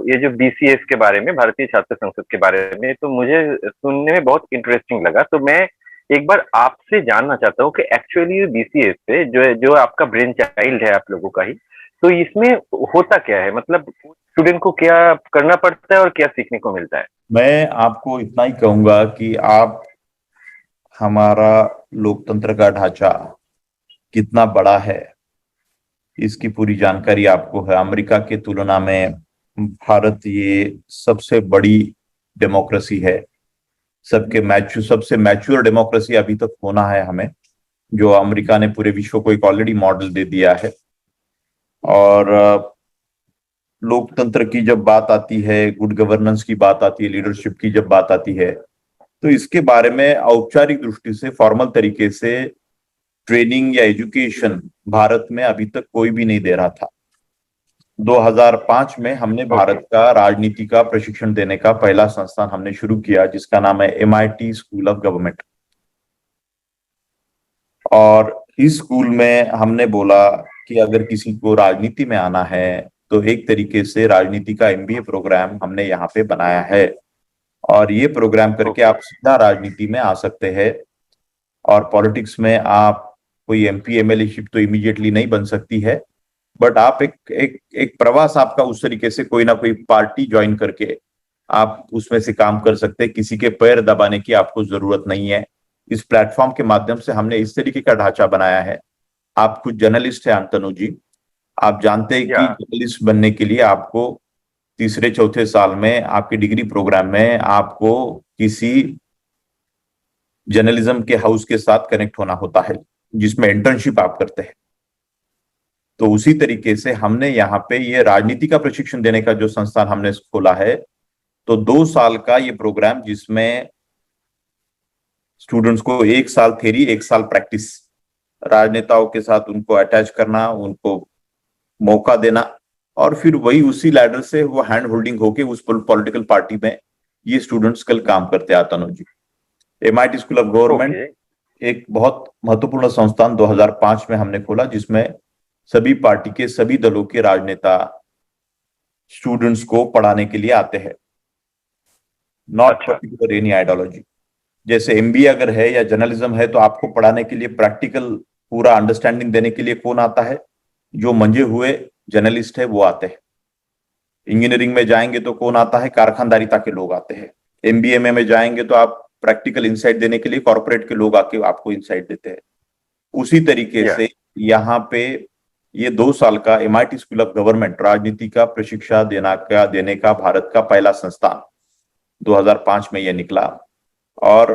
ये जो बीसीएस के बारे में, भारतीय छात्र संसद के बारे में, तो मुझे सुनने में बहुत इंटरेस्टिंग लगा। तो मैं एक बार आपसे जानना चाहता हूँ कि एक्चुअली ये बीसीएस से जो आपका ब्रेन चाइल्ड है आप लोगों का ही, तो इसमें होता क्या है? मतलब स्टूडेंट को क्या करना पड़ता है और क्या सीखने को मिलता है? मैं आपको इतना ही कहूंगा कि आप हमारा लोकतंत्र का ढांचा कितना बड़ा है इसकी पूरी जानकारी आपको है। अमेरिका की तुलना में भारत ये सबसे बड़ी डेमोक्रेसी है। सबसे मैच्योर डेमोक्रेसी अभी तक होना है हमें, जो अमेरिका ने पूरे विश्व को एक ऑलरेडी मॉडल दे दिया है। और लोकतंत्र की जब बात आती है, गुड गवर्नेंस की बात आती है, लीडरशिप की जब बात आती है, तो इसके बारे में औपचारिक दृष्टि से, फॉर्मल तरीके से ट्रेनिंग या एजुकेशन भारत में अभी तक कोई भी नहीं दे रहा था। 2005 में हमने भारत का राजनीति का प्रशिक्षण देने का पहला संस्थान हमने शुरू किया, जिसका नाम है MIT स्कूल ऑफ गवर्नमेंट। और इस स्कूल में हमने बोला कि अगर किसी को राजनीति में आना है तो एक तरीके से राजनीति का MBA प्रोग्राम हमने यहाँ पे बनाया है। और ये प्रोग्राम करके आप सीधा राजनीति में आ सकते हैं। और पॉलिटिक्स में आप कोई MP MLA शिप तो इमीडिएटली नहीं बन सकती है, बट आप एक प्रवास आपका उस तरीके से कोई ना कोई पार्टी ज्वाइन करके आप उसमें से काम कर सकते हैं। किसी के पैर दबाने की आपको जरूरत नहीं है। इस प्लेटफॉर्म के माध्यम से हमने इस तरीके का ढांचा बनाया है। आप खुद जर्नलिस्ट है अंतनु जी, आप जानते हैं कि जर्नलिस्ट बनने के लिए आपको तीसरे चौथे साल में आपके डिग्री प्रोग्राम में आपको किसी जर्नलिज्म के हाउस के साथ कनेक्ट होना होता है, जिसमें इंटर्नशिप आप करते हैं। तो उसी तरीके से हमने यहाँ पे ये राजनीति का प्रशिक्षण देने का जो संस्थान हमने खोला है, तो 2 साल का ये प्रोग्राम, जिसमें स्टूडेंट्स को 1 साल थ्योरी 1 साल प्रैक्टिस, राजनेताओं के साथ उनको अटैच करना, उनको मौका देना, और फिर वही उसी लैडर से वो हैंड होल्डिंग होके उस पॉलिटिकल पार्टी में ये स्टूडेंट्स कल काम करते हैं। तनु जी, MIT स्कूल ऑफ गवर्नमेंट एक बहुत महत्वपूर्ण संस्थान 2005 में हमने खोला, जिसमें सभी पार्टी के, सभी दलों के राजनेता स्टूडेंट्स को पढ़ाने के लिए आते हैं, नॉट पर्टिकुलर एनी आइडियोलॉजी। जैसे MBA अगर है या जर्नलिज्म है, तो आपको पढ़ाने के लिए, प्रैक्टिकल पूरा अंडरस्टैंडिंग देने के लिए कौन आता है? जो मंजे हुए जर्नलिस्ट है वो आते हैं। इंजीनियरिंग में जाएंगे तो कौन आता है? कारखानदारिता के लोग आते हैं। MBA में जाएंगे तो आप प्रैक्टिकल इंसाइट देने के लिए कॉर्पोरेट के लोग आके आपको इंसाइट देते हैं। उसी तरीके से यहाँ पे ये 2 साल का MIT स्कूल ऑफ गवर्नमेंट राजनीति का प्रशिक्षण देने का भारत का पहला संस्थान 2005 में यह निकला, और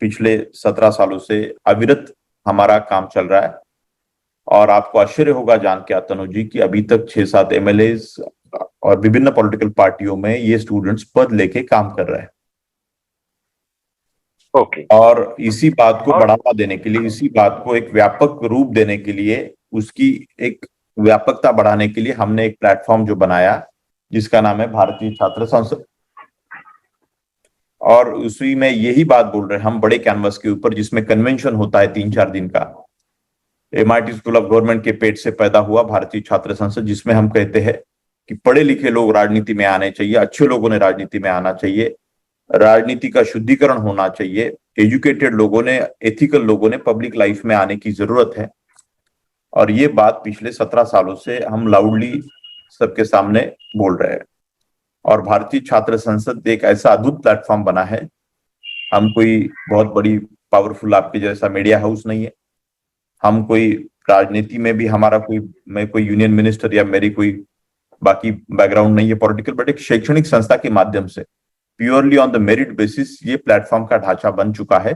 पिछले 17 सालों से अविरत हमारा काम चल रहा है। और आपको आश्चर्य होगा जान के तनु जी कि अभी तक 6-7 MLAs और विभिन्न पॉलिटिकल पार्टियों में ये स्टूडेंट्स पद लेके काम कर रहे हैं। और इसी बात को बढ़ावा देने के लिए, इसी बात को एक व्यापक रूप देने के लिए, उसकी एक व्यापकता बढ़ाने के लिए हमने एक प्लेटफॉर्म जो बनाया, जिसका नाम है भारतीय छात्र संसद। और उसी में यही बात बोल रहे हैं हम, बड़े कैनवस के ऊपर, जिसमें कन्वेंशन होता है 3-4 दिन का। MIT स्कूल ऑफ गवर्नमेंट के पेट से पैदा हुआ भारतीय छात्र संसद, जिसमें हम कहते हैं कि पढ़े लिखे लोग राजनीति में आने चाहिए, अच्छे लोगों ने राजनीति में आना चाहिए, राजनीति का शुद्धिकरण होना चाहिए, एजुकेटेड लोगों ने, एथिकल लोगों ने पब्लिक लाइफ में आने की जरूरत है। और ये बात पिछले 17 सालों से हम लाउडली सबके सामने बोल रहे हैं। और भारतीय छात्र संसद एक ऐसा अद्भुत प्लेटफॉर्म बना है। हम कोई बहुत बड़ी पावरफुल आपके जैसा मीडिया हाउस नहीं है, हम कोई राजनीति में भी हमारा मैं कोई यूनियन मिनिस्टर या मेरी कोई बाकी बैकग्राउंड नहीं है पॉलिटिकल, बट एक शैक्षणिक संस्था के माध्यम से purely on the merit basis ये प्लेटफॉर्म का ढांचा बन चुका है,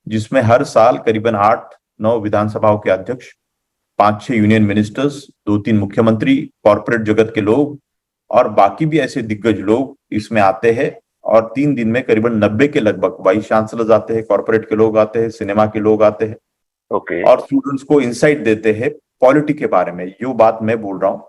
जिसमें हर साल करीबन 8-9 विधानसभाओं के अध्यक्ष, 5-6 यूनियन मिनिस्टर्स, 2-3 मुख्यमंत्री, कॉर्पोरेट जगत के लोग और बाकी भी ऐसे दिग्गज लोग इसमें आते हैं। और 3 दिन में करीबन 90 के लगभग वाइस चांसलर्स आते हैं, कॉर्पोरेट के लोग आते हैं, सिनेमा के लोग आते हैं, और स्टूडेंट्स को इंसाइट देते हैं पॉलिटिक्स के बारे में। जो बात मैं बोल रहा हूं,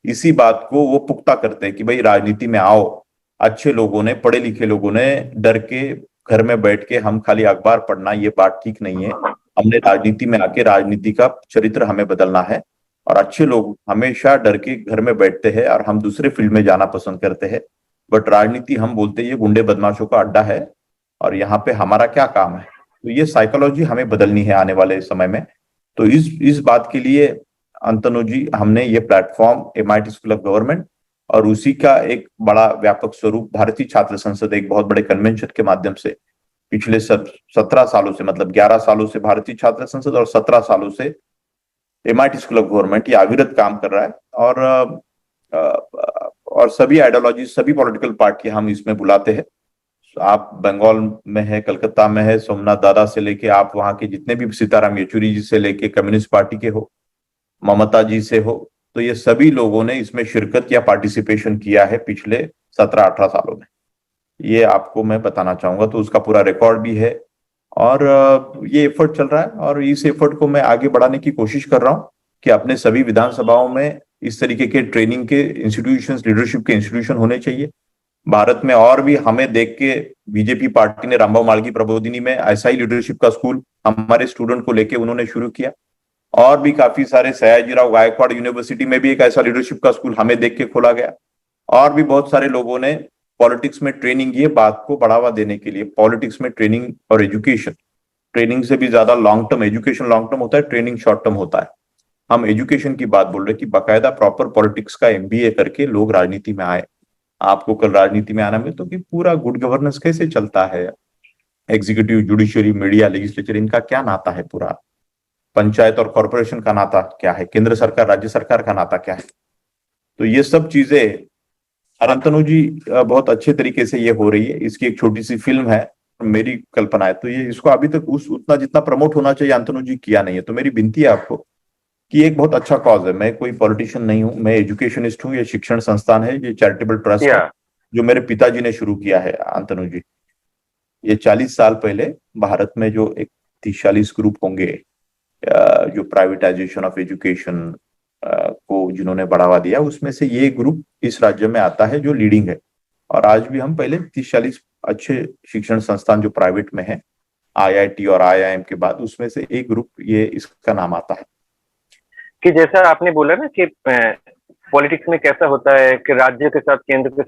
इसी बात को वो पुख्ता करते हैं कि भाई राजनीति में आओ। अच्छे लोगों ने, पढ़े लिखे लोगों ने डर के घर में बैठ के हम खाली अखबार पढ़ना, ये बात ठीक नहीं है। हमने राजनीति में आके राजनीति का चरित्र हमें बदलना है। और अच्छे लोग हमेशा डर के घर में बैठते हैं और हम दूसरे फील्ड में जाना पसंद करते हैं। बट राजनीति हम बोलते हैं ये गुंडे बदमाशों का अड्डा है और यहाँ पे हमारा क्या काम है। तो ये साइकोलॉजी हमें बदलनी है आने वाले समय में। तो इस बात के लिए अंतनु जी हमने ये platform MIT school of government और उसी का एक बड़ा व्यापक स्वरूप भारतीय छात्र संसद एक बहुत बड़े कन्वेंशन के माध्यम से पिछले 17 सालों से, मतलब 11 सालों से भारतीय छात्र संसद और 17 सालों से MIT स्कूल ऑफ गवर्नमेंट ये अविरत काम कर रहा है। और सभी आइडियोलॉजी, सभी पॉलिटिकल पार्टी हम इसमें बुलाते हैं। आप बंगाल में है, कलकत्ता में है, सोमनाथ दादा से लेके आप वहां के जितने भी सीताराम येचुरी जी से लेके कम्युनिस्ट पार्टी के हो, ममता जी से हो, तो ये सभी लोगों ने इसमें शिरकत या पार्टिसिपेशन किया है पिछले 17-18 सालों में। ये आपको मैं बताना चाहूंगा। तो उसका पूरा रिकॉर्ड भी है और ये एफर्ट चल रहा है और इस एफर्ट को मैं आगे बढ़ाने की कोशिश कर रहा हूँ कि अपने सभी विधानसभाओं में इस तरीके के ट्रेनिंग के इंस्टीट्यूशंस, लीडरशिप के इंस्टीट्यूशन होने चाहिए। भारत में और भी हमें देख के बीजेपी पार्टी ने रामबाबू मालगी प्रबोधिनी में ऐसा ही लीडरशिप का स्कूल हमारे स्टूडेंट को लेके उन्होंने शुरू किया। और भी काफी सारे, सयाजीराव गायकवाड़ यूनिवर्सिटी में भी एक ऐसा लीडरशिप का स्कूल हमें देख के खोला गया। और भी बहुत सारे लोगों ने पॉलिटिक्स में ट्रेनिंग, ये बात को बढ़ावा देने के लिए पॉलिटिक्स में ट्रेनिंग और एजुकेशन, ट्रेनिंग से भी ज्यादा long term education, long term होता है, ट्रेनिंग शॉर्ट टर्म होता है। हम एजुकेशन की बात बोल रहे हैं कि बाकायदा प्रॉपर पॉलिटिक्स का MBA करके लोग राजनीति में आए। आपको कल राजनीति में आना में तो कि पूरा गुड गवर्नेंस कैसे चलता है, एग्जीक्यूटिव, जुडिशियरी, मीडिया, लेजिस्लेचर, इनका क्या नाता है, पूरा पंचायत और कॉरपोरेशन का नाता क्या है, केंद्र सरकार राज्य सरकार का नाता क्या है। तो ये सब चीजें अनंतनु जी बहुत अच्छे तरीके से ये हो रही है। इसकी एक छोटी सी फिल्म है, मेरी कल्पना है। तो ये इसको अभी तक उतना जितना प्रमोट होना चाहिए अंतनु जी किया नहीं है। तो मेरी विनती है आपको कि एक बहुत अच्छा कॉज है। मैं कोई पॉलिटिशियन नहीं हूँ, मैं एजुकेशनिस्ट हूँ। ये शिक्षण संस्थान है, ये चैरिटेबल ट्रस्ट है जो मेरे पिताजी ने शुरू किया है अंतनु जी। ये 40 साल पहले भारत में जो एक 30-40 ग्रुप होंगे जो प्राइवेटाइजेशन ऑफ एजुकेशन को जिन्होंने बढ़ावा दिया, उसमें से ये ग्रुप इस राज्य में आता है जो लीडिंग है। और आज भी हम पहले 30-40 अच्छे शिक्षण संस्थान जो प्राइवेट में है, IIT और IIM के बाद, उसमें से एक ग्रुप ये इसका नाम आता है। कि जैसा आपने बोला ना कि पॉलिटिक्स में कैसा होता है कि राज्य के साथ केंद्र के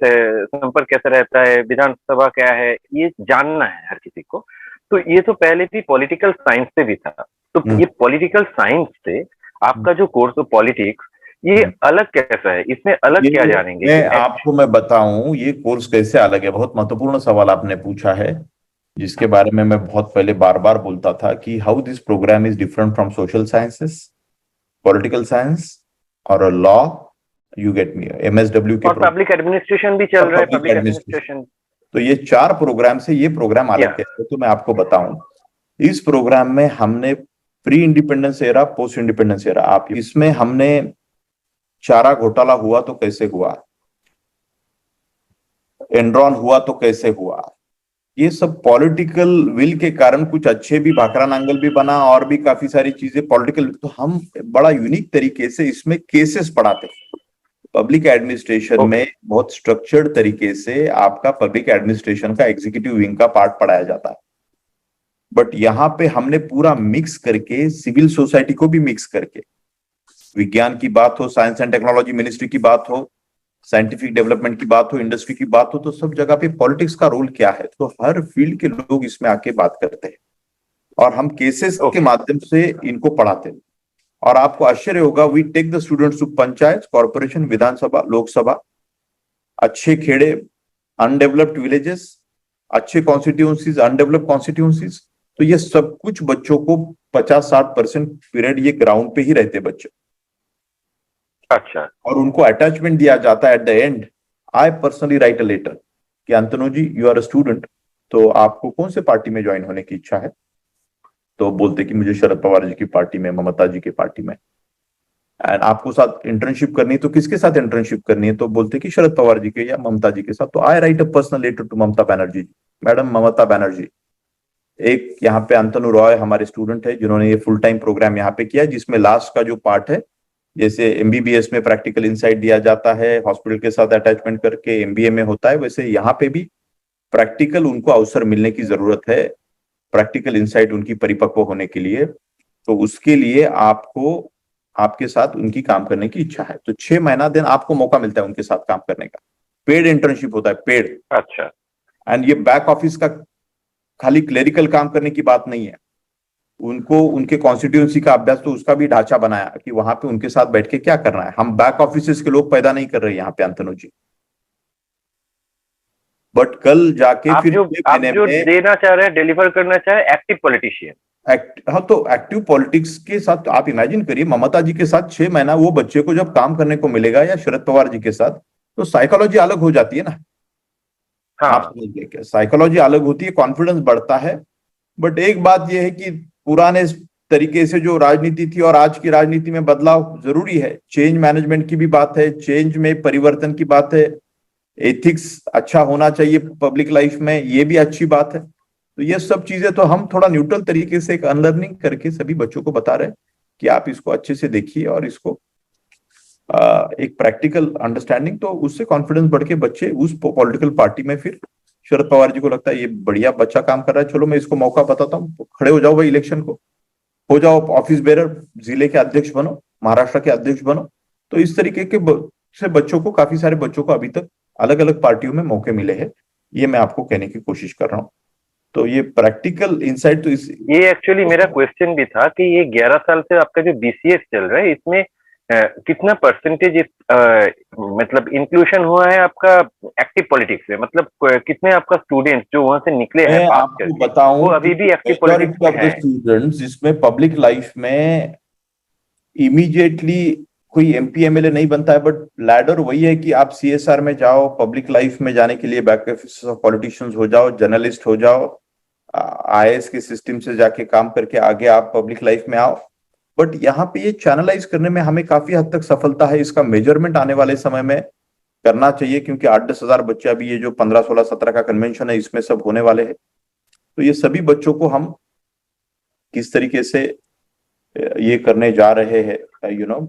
संपर्क कैसा रहता है, विधानसभा क्या है, ये जानना है हर किसी को। तो ये तो पहले भी पॉलिटिकल साइंस से भी था। तो ये पॉलिटिकल साइंस से आपका जो कोर्स ऑफ पॉलिटिक्स, ये अलग कैसा है, इसमें अलग क्या जानेंगे? मैं आपको मैं बताऊं ये कोर्स कैसे अलग है। बहुत महत्वपूर्ण सवाल आपने पूछा है, जिसके बारे में मैं बहुत पहले बार बार बोलता था कि how this programme is different from social sciences, political science और law, you get me, MSW के, और पब्लिक एडमिनिस्ट्रेशन भी चल रहा है, पब्लिक एडमिनिस्ट्रेशन। तो ये 4 प्रोग्राम से ये प्रोग्राम अलग है। तो मैं आपको बताऊं, इस प्रोग्राम में हमने pre independence era, post independence era, आप इसमें हमने चारा घोटाला हुआ तो कैसे हुआ, एनरॉन हुआ तो कैसे हुआ, ये सब पॉलिटिकल विल के कारण, कुछ अच्छे भी, भाखरा नांगल भी बना और भी काफी सारी चीजें पॉलिटिकल। तो हम बड़ा यूनिक तरीके से इसमें केसेस पढ़ाते हैं। पब्लिक एडमिनिस्ट्रेशन में बहुत स्ट्रक्चर्ड तरीके से आपका पब्लिक एडमिनिस्ट्रेशन का एग्जीक्यूटिव विंग का पार्ट पढ़ाया जाता है। बट यहाँ पे हमने पूरा मिक्स करके, सिविल सोसाइटी को भी मिक्स करके, विज्ञान की बात हो, साइंस एंड टेक्नोलॉजी मिनिस्ट्री की बात हो, साइंटिफिक डेवलपमेंट की बात हो, इंडस्ट्री की बात हो, तो सब जगह पे पॉलिटिक्स का रोल क्या है, तो हर फील्ड के लोग इसमें आके बात करते हैं और हम केसेस के माध्यम से इनको पढ़ाते हैं। और आपको आश्चर्य होगा, we take the students to panchayat, corporation, Vidhan Sabha, Lok Sabha, अच्छे खेड़े, अनडेवलप्ड विलेजेस, अच्छे कॉन्स्टिट्यूंसीज, अनडेवलप्ड कॉन्स्टिट्यूंसीज। तो ये सब कुछ बच्चों को 50-60% पीरियड ये ग्राउंड पे ही रहते बच्चे। अच्छा। और उनको अटैचमेंट दिया जाता है at the end. I personally write a letter कि Antanu ji, you are a student, तो आपको कौन से पार्टी में ज्वाइन होने की इच्छा है? तो बोलते कि मुझे शरद पवार जी की पार्टी में, ममता जी की पार्टी में। एंड आपको साथ इंटर्नशिप करनी है तो किसके साथ इंटर्नशिप करनी है? तो बोलते कि शरद पवार जी के या ममता जी के साथ। तो I write a personal letter to Mamata Banerjee, madam Mamata Banerjee. एक यहाँ पे अंतनु रॉय हमारे स्टूडेंट है जिन्होंने ये फुल टाइम प्रोग्राम यहाँ पे किया, जिसमें लास्ट का जो पार्ट है, जैसे MBBS में प्रैक्टिकल इनसाइट दिया जाता है हॉस्पिटल के साथ अटैचमेंट करके, MBA में होता है, वैसे यहाँ पे भी प्रैक्टिकल उनको अवसर मिलने की जरूरत है, प्रैक्टिकल इनसाइट उनकी परिपक्व होने के लिए। तो उसके लिए आपको आपके साथ उनकी काम करने की इच्छा है तो 6 महीना दिन आपको मौका मिलता है उनके साथ काम करने का। पेड इंटर्नशिप होता है, पेड। अच्छा। एंड ये बैक ऑफिस का खाली क्लेरिकल काम करने की बात नहीं है, उनको उनके कॉन्स्टिट्यूंसी का अभ्यास, तो उसका भी ढांचा बनाया कि वहां पे उनके साथ बैठ के क्या करना है। हम बैक ऑफिस के लोग पैदा नहीं कर रहे यहाँ पे अंतनु जी, बट कल जाके आप फिर जो 6 महीने में देना चाह रहे हैं, डिलीवर करना चाह रहे हैं, एक्टिव पॉलिटिशियन। हाँ, तो एक्टिव पॉलिटिक्स के साथ आप इमेजिन करिए, ममता जी के साथ 6 महीना वो बच्चे को जब काम करने को मिलेगा, या शरद पवार जी के साथ, तो साइकोलॉजी अलग हो जाती है ना। आप हाँ। समझ गए क्या, साइकोलॉजी अलग होती है, कॉन्फिडेंस बढ़ता है। बट एक बात यह है कि पुराने तरीके से जो राजनीति थी और आज की राजनीति में बदलाव जरूरी है, चेंज मैनेजमेंट की भी बात है, चेंज में परिवर्तन की बात है, एथिक्स अच्छा होना चाहिए पब्लिक लाइफ में, ये भी अच्छी बात है। तो ये सब चीजें तो हम थोड़ा न्यूट्रल तरीके से एक अनलर्निंग करके सभी बच्चों को बता रहे हैं कि आप इसको अच्छे से देखिए और इसको एक प्रैक्टिकल अंडरस्टैंडिंग, तो उससे कॉन्फिडेंस बढ़ के बच्चे उस पॉलिटिकल पार्टी में, फिर शरद पवार जी को लगता है ये बढ़िया बच्चा काम कर रहा है, चलो मैं इसको मौका बताता हूँ, खड़े हो जाओ भाई इलेक्शन को, हो जाओ ऑफिस बेरर, जिले के अध्यक्ष बनो, महाराष्ट्र के अध्यक्ष बनो। तो इस तरीके के से बच्चों को, काफी सारे बच्चों को अभी तक अलग अलग पार्टियों में मौके मिले हैं, ये मैं आपको कहने की कोशिश कर रहा हूँ। तो ये प्रैक्टिकल इंसाइट तो ये एक्चुअली मेरा क्वेश्चन भी था कि ये 11 साल से आपका जो बीसीएस चल रहा है, इसमें कितना परसेंटेज मतलब इंक्लूशन हुआ है आपका एक्टिव पॉलिटिक्स में, मतलब कितने आपका स्टूडेंट्स जो वहां से निकले हैं मैं पास आपको करके, बताऊं वो कि अभी भी एक्टिव पॉलिटिक्स मेजॉरिटी में ऑफ द हैं? स्टूडेंट्स जिसमें पब्लिक लाइफ में इमीडिएटली कोई एमपी एमएलए नहीं बनता है, बट लैडर वही है कि आप सीएसआर में जाओ, पब्लिक लाइफ में जाने के लिए बैक ऑफिस ऑफ पॉलिटिशियंस हो जाओ, जर्नलिस्ट हो जाओ, आईएएस के सिस्टम से जाके काम करके आगे आप पब्लिक लाइफ में आओ। बट यहाँ पे ये चैनलाइज करने में हमें काफी हद तक सफलता है, इसका मेजरमेंट आने वाले समय में करना चाहिए, क्योंकि 8-10 हजार बच्चे, अभी ये जो 15, 16, 17 का कन्वेंशन है इसमें सब होने वाले हैं। तो ये सभी बच्चों को हम किस तरीके से ये करने जा रहे हैं,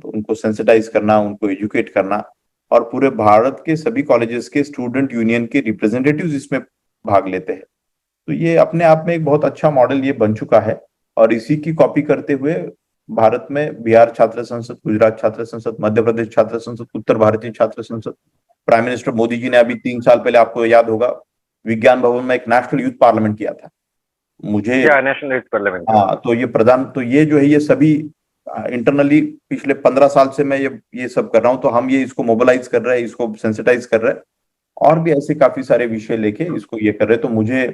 उनको सेंसिटाइज करना, उनको एजुकेट करना, और पूरे भारत के सभी कॉलेजेस के स्टूडेंट यूनियन के रिप्रेजेंटेटिव्स इसमें भाग लेते हैं। तो ये अपने आप में एक बहुत अच्छा मॉडल ये बन चुका है, और इसी की कॉपी करते हुए भारत में बिहार छात्र संसद, गुजरात छात्र संसद, मध्य प्रदेश छात्र संसद, उत्तर भारतीय छात्र संसद, प्राइम मिनिस्टर मोदी जी ने अभी 3 साल पहले, आपको याद होगा, विज्ञान भवन में एक नेशनल यूथ पार्लियामेंट किया था। मुझे क्या नेशनल यूथ पार्लियामेंट? हाँ, तो ये जो है, ये सभी इंटरनली पिछले 15 साल से मैं ये सब कर रहा हूँ, तो हम ये इसको मोबिलाइज कर रहे हैं, इसको सेंसिटाइज कर रहे हैं, और भी ऐसे काफी सारे विषय लेके इसको ये कर रहे हैं। तो मुझे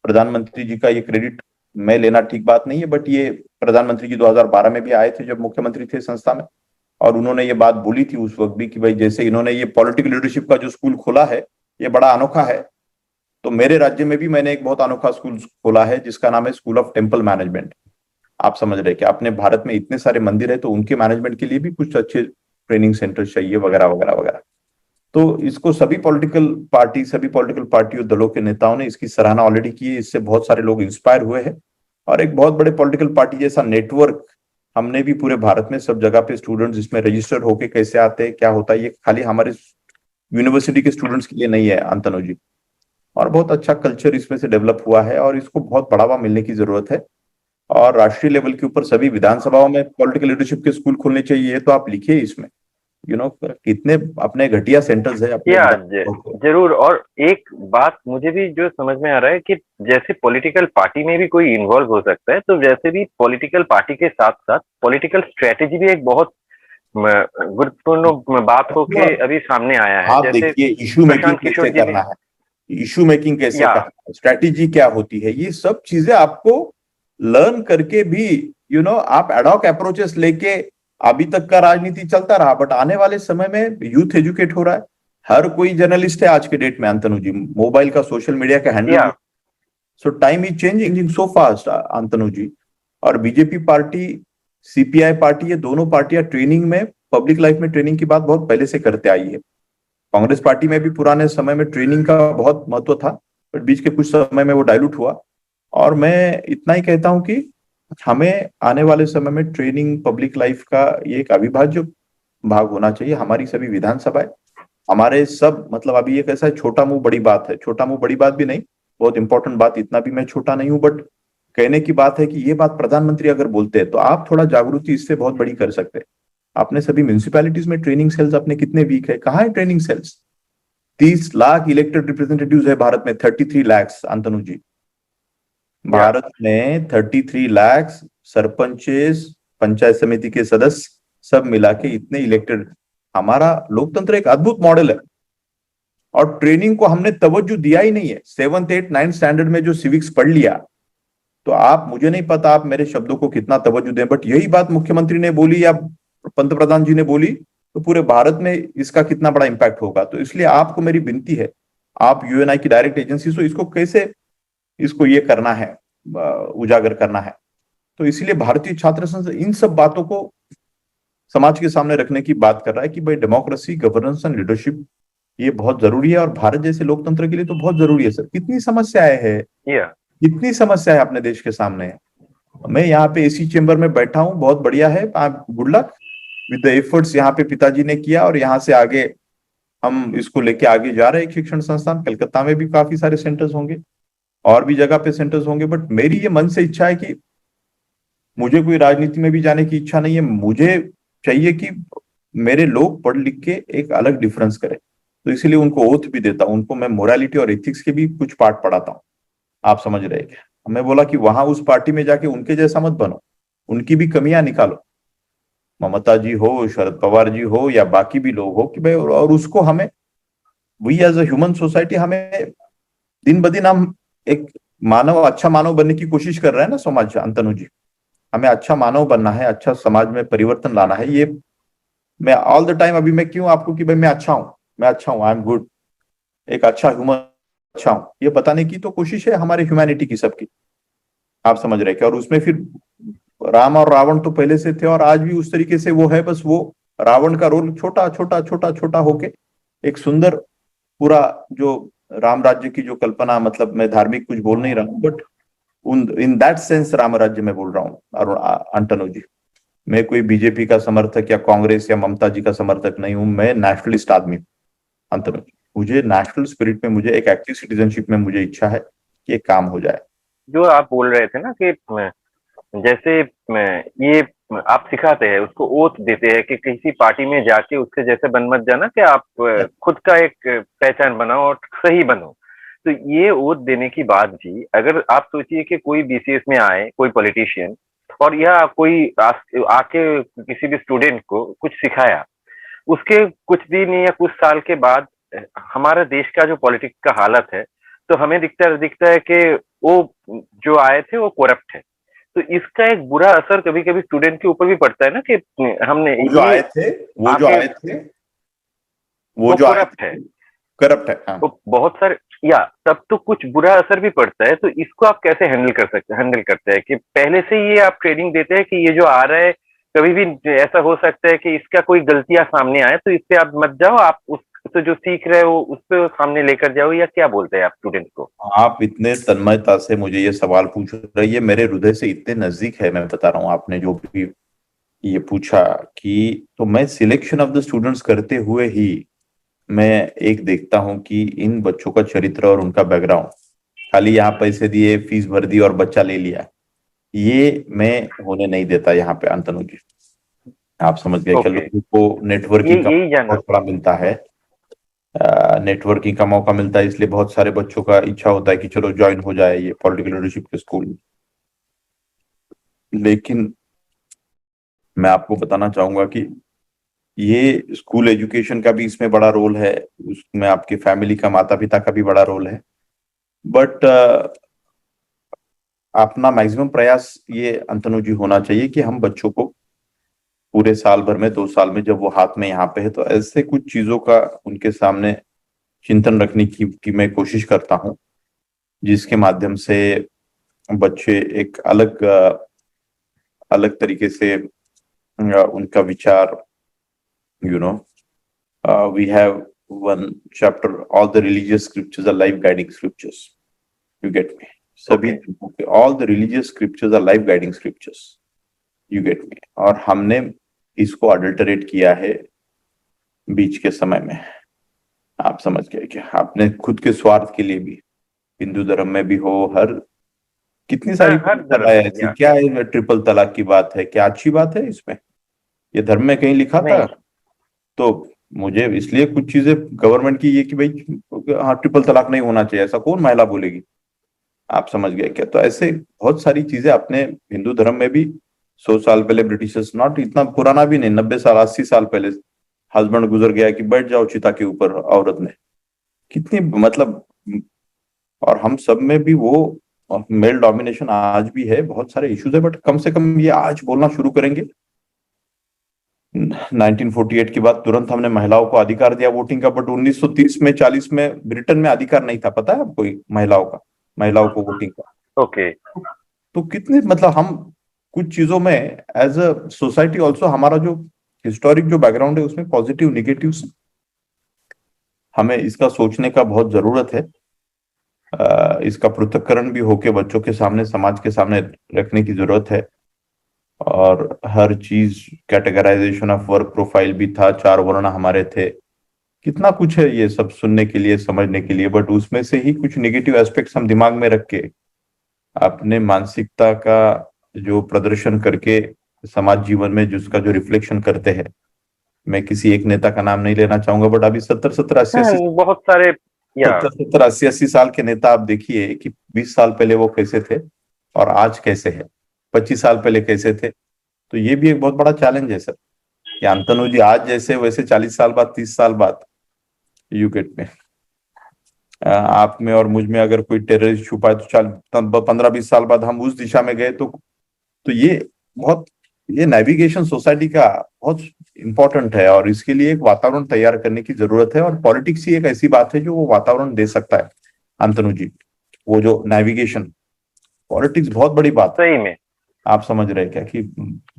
प्रधानमंत्री जी का ये क्रेडिट मैं लेना ठीक बात नहीं है, बट ये प्रधानमंत्री जी 2012 में भी आए थे जब मुख्यमंत्री थे संस्था में, और उन्होंने ये बात बोली थी उस वक्त भी कि भाई जैसे इन्होंने ये पॉलिटिकल लीडरशिप का जो स्कूल खोला है, ये बड़ा अनोखा है। तो मेरे राज्य में भी मैंने एक बहुत अनोखा स्कूल खोला है जिसका नाम है स्कूल ऑफ टेम्पल मैनेजमेंट। आप समझ रहे कि अपने भारत में इतने सारे मंदिर है, तो उनके मैनेजमेंट के लिए भी कुछ अच्छे ट्रेनिंग सेंटर चाहिए, वगैरह वगैरह वगैरह। तो इसको सभी पॉलिटिकल पार्टी और दलों के नेताओं ने इसकी सराहना ऑलरेडी की है, इससे बहुत सारे लोग इंस्पायर हुए हैं, और एक बहुत बड़े पॉलिटिकल पार्टी जैसा नेटवर्क हमने भी पूरे भारत में सब जगह पे स्टूडेंट्स इसमें रजिस्टर होके कैसे आते हैं, क्या होता है, ये खाली हमारे यूनिवर्सिटी के स्टूडेंट्स के लिए नहीं है अंतनु जी। और बहुत अच्छा कल्चर इसमें से डेवलप हुआ है, और इसको बहुत बढ़ावा मिलने की जरूरत है, और राष्ट्रीय लेवल के ऊपर सभी विधानसभाओं में पॉलिटिकल लीडरशिप के स्कूल खोलने चाहिए। तो आप लिखिए इसमें, कितने अपने घटिया सेंटर्स है अपने या जरूर। और एक बात मुझे भी जो समझ में आ रहा है कि जैसे पॉलिटिकल पार्टी में भी कोई इन्वॉल्व हो सकता है, तो वैसे भी पॉलिटिकल पार्टी के साथ साथ पॉलिटिकल स्ट्रेटेजी भी एक बहुत गुरुत्वपूर्ण बात होके अभी सामने आया है। आप जैसे देखिए इशू मेकिंग प्रशांत किशोर कैसे जी करना है, इशू मेकिंग कैसे करना है, स्ट्रेटेजी क्या होती है, ये सब चीजें आपको लर्न करके भी आप एडॉक अप्रोचेस लेके, अभी तक का राजनीति चलता रहा, बट आने वाले समय में यूथ एजुकेट हो रहा है, हर कोई जर्नलिस्ट है आज के डेट में अंतनु जी, मोबाइल का, सोशल मीडिया का handle. So time is changing so fast Antanu ji. और बीजेपी पार्टी, सीपीआई पार्टी, ये दोनों पार्टियां ट्रेनिंग में, पब्लिक लाइफ में ट्रेनिंग की बात बहुत पहले से करते आई है। कांग्रेस पार्टी में भी पुराने समय में ट्रेनिंग का बहुत महत्व था, बट बीच के कुछ समय में वो डाइल्यूट हुआ। और मैं इतना ही कहता हूं कि हमें आने वाले समय में ट्रेनिंग पब्लिक लाइफ का ये एक अविभाज्य भाग होना चाहिए। हमारी सभी विधानसभाएं, हमारे सब, मतलब अभी ये कैसा है, छोटा मुंह बड़ी बात है, छोटा मुंह बड़ी बात भी नहीं, बहुत इंपॉर्टेंट बात, इतना भी मैं छोटा नहीं हूं, बट कहने की बात है कि ये बात प्रधानमंत्री अगर बोलते हैं तो आप थोड़ा जागृति इससे बहुत बड़ी कर सकते हैं। आपने सभी म्यूनिसिपैलिटीज में ट्रेनिंग सेल्स अपने कितने वीक है? कहाँ है training cells? 30 lakh elected representatives है भारत में, 33 लाख अंतनु जी। या भारत में 33 लाख सरपंचेस, पंचायत समिति के सदस्य सब मिला के इतने इलेक्टेड। हमारा लोकतंत्र एक अद्भुत मॉडल है और ट्रेनिंग को हमने तवज्जो दिया ही नहीं है। 7th 8th 9th स्टैंडर्ड में जो सिविक्स पढ़ लिया, तो आप, मुझे नहीं पता आप मेरे शब्दों को कितना तवज्जो दें, बट यही बात मुख्यमंत्री ने बोली या पंतप्रधान जी ने बोली तो पूरे भारत में इसका कितना बड़ा इंपैक्ट होगा। तो इसलिए आपको मेरी विनती है, आप यूएनआई की डायरेक्ट एजेंसी से इसको कैसे, इसको ये करना है, उजागर करना है। तो इसलिए भारतीय छात्र संघ इन सब बातों को समाज के सामने रखने की बात कर रहा है कि भाई डेमोक्रेसी, गवर्नेंस एंड लीडरशिप ये बहुत जरूरी है और भारत जैसे लोकतंत्र के लिए तो बहुत जरूरी है। सर, कितनी समस्याएं है, कितनी समस्या है अपने देश के सामने। मैं यहाँ पे एसी चेंबर में बैठा हूँ, बहुत बढ़िया है, good luck with the efforts यहाँ पे पिताजी ने किया और यहाँ से आगे हम इसको लेके आगे जा रहे हैं। एक शिक्षण संस्थान कलकत्ता में भी काफी सारे सेंटर्स होंगे और भी जगह पे सेंटर्स होंगे, बट मेरी ये मन से इच्छा है कि मुझे कोई राजनीति में भी जाने की इच्छा नहीं है। मुझे चाहिए कि मेरे लोग पढ़ लिख के एक अलग डिफरेंस करें, तो इसीलिए उनको ओथ भी देता हूं, उनको मैं मोरालिटी और एथिक्स के भी कुछ पार्ट पढ़ाता हूं। आप समझ रहे हैं क्या? मैं बोला कि वहां उस पार्टी में जाके उनके जैसा मत बनो, उनकी भी कमियां निकालो, ममता जी हो, शरद पवार जी हो या बाकी भी लोग हो, कि भाई, और उसको हमें, we as a human society, हमें दिन ब दिन हम एक मानव, अच्छा मानव बनने की कोशिश कर रहे हैं ना समाज। अंतनु जी, हमें अच्छा मानव बनना है, अच्छा समाज में परिवर्तन लाना है। ये मैं ऑल द टाइम, अभी मैं क्यों आपको कि भाई मैं अच्छा हूं, मैं अच्छा हूं, आई एम गुड, एक अच्छा ह्यूमन, अच्छा हूं, ये बताने की तो कोशिश है हमारे ह्यूमैनिटी की, सबकी। आप समझ रहे क्या? और उसमें फिर राम और रावण तो पहले से थे और आज भी उस तरीके से वो है, बस वो रावण का रोल छोटा छोटा छोटा छोटा होके एक सुंदर पूरा जो राम राज्य की जो कल्पना, मतलब मैं धार्मिक कुछ बोल नहीं रहा हूं, बट उन इन दैट सेंस राम राज्य में बोल रहा हूँ। अरुण अंटनु जी, मैं कोई बीजेपी का समर्थक या कांग्रेस या ममता जी का समर्थक नहीं हूं, मैं नेशनलिस्ट आदमी हूं। अंतनु जी, मुझे नेशनल स्पिरिट में, मुझे एक एक्टिव सिटीजनशिप में मुझे इच्छा है कि एक काम हो जाए। जो आप बोल रहे थे ना कि जैसे ये आप सिखाते हैं, उसको ओथ देते हैं कि किसी पार्टी में जाके उसके जैसे बन मत जाना, कि आप खुद का एक पहचान बनाओ और सही बनो। तो ये ओथ देने की बात भी, अगर आप सोचिए कि कोई बीसीएस में आए कोई पॉलिटिशियन और या कोई आके किसी भी स्टूडेंट को कुछ सिखाया, उसके कुछ दिन या कुछ साल के बाद हमारा देश का जो पॉलिटिक्स का हालत है, तो हमें दिखता है कि वो जो आए थे वो करप्ट है। तो इसका एक बुरा असर कभी कभी स्टूडेंट के ऊपर भी पड़ता है ना, कि हमने वो जो ये आए थे, वो जो आके आए थे, वो वो जो आए करप्ट है, थे, करप्ट है। हाँ, तो बहुत सारे, या तब तो कुछ बुरा असर भी पड़ता है। तो इसको आप कैसे हैंडल करते हैं कि पहले से ये आप ट्रेनिंग देते हैं कि ये जो आ रहा है, कभी भी ऐसा हो सकता है कि इसका कोई गलतियां सामने आए, तो इस पे आप मत जाओ, आप उस तो जो सीख रहे हो उस पे सामने लेकर जाओ, या क्या बोलते हैं आप स्टूडेंट को? आप इतने तन्मयता से मुझे ये सवाल पूछ रही है, मेरे हृदय से इतने नजदीक है, मैं बता रहा हूँ। आपने जो भी ये पूछा कि, तो मैं सिलेक्शन ऑफ द स्टूडेंट्स करते हुए ही मैं एक देखता हूं कि इन बच्चों का चरित्र और उनका बैकग्राउंड, खाली यहाँ पैसे दिए, फीस भर दी और बच्चा ले लिया, ये मैं होने नहीं देता यहाँ पे। अंतनु जी, आप समझ गए क्या? ओके, लोगों को ये नेटवर्किंग का यही जानना बहुत बड़ा मिलता है, नेटवर्किंग का मौका मिलता है, इसलिए बहुत सारे बच्चों का इच्छा होता है कि चलो ज्वाइन हो जाए ये पॉलिटिकल लीडरशिप के स्कूल। लेकिन मैं आपको बताना चाहूंगा कि ये स्कूल एजुकेशन का भी इसमें बड़ा रोल है, उसमें आपके फैमिली का, माता पिता का भी बड़ा रोल है, बट अपना मैक्सिमम प्रयास ये अंतनु जी होना चाहिए कि हम बच्चों को पूरे साल भर में, 2 साल में जब वो हाथ में यहाँ पे है, तो ऐसे कुछ चीजों का उनके सामने चिंतन रखने की मैं कोशिश करता हूँ, जिसके माध्यम से बच्चे एक अलग अलग तरीके से उनका विचार, you know, we have one chapter, all the religious scriptures are life guiding scriptures, you get me? सभी all the religious scriptures are life guiding scriptures, you get me? और हमने इसको अडल्टरेट किया है बीच के समय में। आप समझ गए क्या? आपने खुद के स्वार्थ के लिए भी, हिंदू धर्म में भी हो, हर कितनी सारी हर धर्म में, ऐसी क्या है, ट्रिपल तलाक की बात है, क्या अच्छी बात है इसमें? ये धर्म में कहीं लिखा था? नहीं। तो मुझे इसलिए कुछ चीजें गवर्नमेंट की ये कि भाई हाँ ट्रिपल तलाक नहीं होना चाहिए, ऐसा कौन महिला बोलेगी? आप समझ गए क्या? तो ऐसे बहुत सारी चीजें अपने हिंदू धर्म में भी 100 साल पहले ब्रिटिशर्स, नॉट इतना पुराना भी नहीं, 90 साल 80 साल पहले हस्बैंड गुजर गया कि बैठ जाओ चिता के ऊपर औरत ने, कितनी मतलब। और हम सब में भी वो मेल डोमिनेशन आज भी है, बहुत सारे इश्यूज है, बट कम से कम ये आज बोलना शुरू करेंगे। 1948 के बाद तुरंत हमने महिलाओं को अधिकार दिया वोटिंग का, बट 1930 में 40 में ब्रिटेन में अधिकार नहीं था, पता है आपको? महिलाओं को वोटिंग का। ओके। तो कितने मतलब हम कुछ चीजों में एज अ सोसाइटी ऑल्सो, हमारा जो हिस्टोरिक जो बैकग्राउंड है उसमें पॉजिटिव निगेटिव, हमें इसका सोचने का बहुत जरूरत है। इसका पृथक्करण भी होके बच्चों के सामने, समाज के सामने रखने की जरूरत है। और हर चीज, कैटेगराइजेशन ऑफ वर्क प्रोफाइल भी था, 4 वर्ण हमारे थे, कितना कुछ है ये सब सुनने के लिए, समझने के लिए, बट उसमें से ही कुछ नेगेटिव एस्पेक्ट्स हम दिमाग में रख के अपने मानसिकता का जो प्रदर्शन करके समाज जीवन में जिसका जो रिफ्लेक्शन करते हैं। मैं किसी एक नेता का नाम नहीं लेना चाहूंगा, बट अभी 70 80 80 बहुत सारे या 70 70 80 80 साल के नेता आप देखिए कि 20 साल पहले वो कैसे थे और आज कैसे है, 25 साल पहले कैसे थे। तो ये भी एक बहुत बड़ा चैलेंज है सर, कि अंतनु जी आज जैसे वैसे 40 साल बाद, 30 साल बाद यू गेट में आप में और मुझ में अगर कोई टेररिस्ट छुपा है तो 15 20 साल बाद हम उस दिशा में गए तो ये नेविगेशन सोसाइटी का बहुत इंपॉर्टेंट है, और इसके लिए एक वातावरण तैयार करने की जरूरत है। और पॉलिटिक्स ही एक ऐसी बात है जो वो वातावरण दे सकता है। अंतनु जी, वो जो नेविगेशन, पॉलिटिक्स बहुत बड़ी बात है। सही में आप समझ रहे हैं क्या कि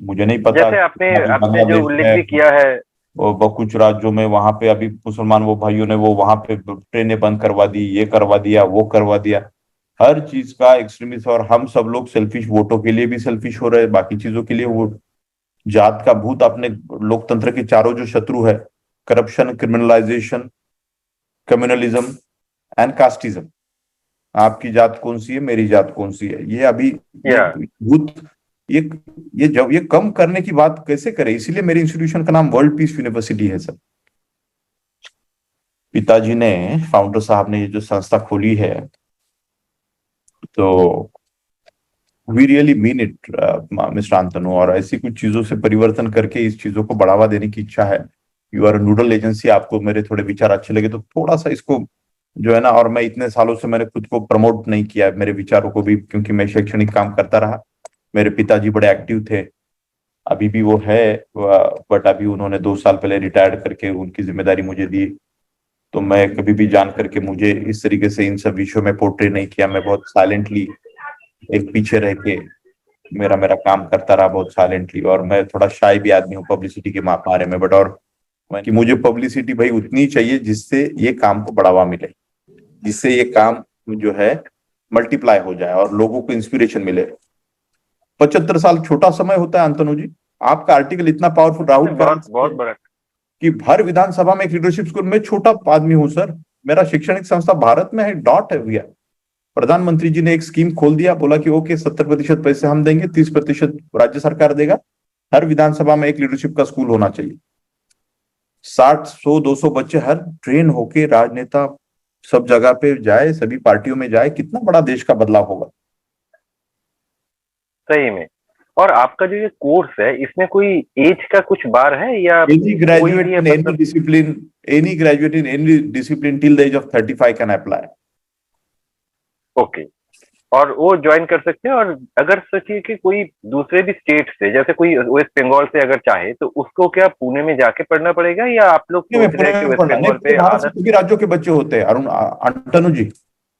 मुझे नहीं पता, जैसे आपने अभी आपने जो बांग्लादेश उल्लेख में भी किया है। वो कुछ राज्यों में वहां पे अभी मुसलमान वो भाइयों ने वो वहां पे ट्रेनें बंद करवा दी, ये करवा दिया, वो करवा दिया, हर चीज का एक्सट्रीमिस्ट। और हम सब लोग सेल्फिश, वोटों के लिए भी सेल्फिश हो रहे हैं, बाकी चीजों के लिए। वो जात का भूत अपने लोकतंत्र के चारों जो शत्रु है, corruption, criminalisation, communalism and casteism, आपकी जात कौन सी है, मेरी जात कौन सी है, ये अभी ये या भूत, ये ये जब ये कम करने की बात कैसे करें? इसीलिए मेरी इंस्टीट्यूशन का नाम वर्ल्ड पीस यूनिवर्सिटी है सर। पिताजी ने, फाउंडर साहब ने ये जो संस्था खोली है, तो we really mean it mister Antanu. और ऐसी कुछ चीजों से परिवर्तन करके इस चीजों को बढ़ावा देने की इच्छा है। यू आर नूडल एजेंसी, आपको मेरे थोड़े विचार अच्छे लगे तो थोड़ा सा इसको जो है ना, और मैं इतने सालों से मैंने खुद को प्रमोट नहीं किया मेरे विचारों को भी, क्योंकि मैं शैक्षणिक काम करता रहा। मेरे पिताजी बड़े एक्टिव थे, अभी भी वो है, बट अभी उन्होंने 2 साल पहले रिटायर्ड करके उनकी जिम्मेदारी मुझे दी। तो मैं कभी भी जान करके मुझे इस तरीके से इन सब विषयों में पोर्ट्रे नहीं किया, मैं बहुत साइलेंटली एक पीछे रह के मेरा मेरा काम करता रहा बहुत साइलेंटली। और मैं थोड़ा शाय भी आदमी हूँ पब्लिसिटी के बारे में, बट और कि मुझे पब्लिसिटी भाई उतनी चाहिए जिससे ये काम को बढ़ावा मिले, जिससे ये काम जो है मल्टीप्लाई हो जाए और लोगों को इंस्पिरेशन मिले। 75 साल छोटा समय होता है अंतनु जी। आपका आर्टिकल इतना पावरफुल, राहुल बहुत बहुत बड़ा। कि भर विधानसभा में एक लीडरशिप स्कूल में छोटा आदमी हूं सर, मेरा शैक्षणिक संस्था भारत में है, डॉट है भैया। प्रधानमंत्री जी ने एक स्कीम खोल दिया, बोला कि ओके 70% पैसे हम देंगे, 30% राज्य सरकार देगा, हर विधानसभा में एक लीडरशिप का स्कूल होना चाहिए। 60 100 200 बच्चे हर ट्रेन होके राजनेता सब जगह पे जाए, सभी पार्टियों में जाए, कितना बड़ा देश का बदलाव होगा। सही में। और आपका जो ये कोर्स है इसमें कोई एज का कुछ बार है या एनी कोई ग्रेजुएट भी in any discipline, any graduate in any discipline till the age of 35 can apply. Okay. और वो ज्वाइन कर सकते हैं। और अगर सोचिए कि कोई दूसरे भी स्टेट से, जैसे कोई वेस्ट बंगाल से अगर चाहे तो उसको क्या पुणे में जाके पढ़ना पड़ेगा, या आप लोग सोच रहे हैं कि वेस्ट बंगाल पे भारत से आधा? सभी राज्यों के बच्चे होते हैं अरुण अंतनु जी।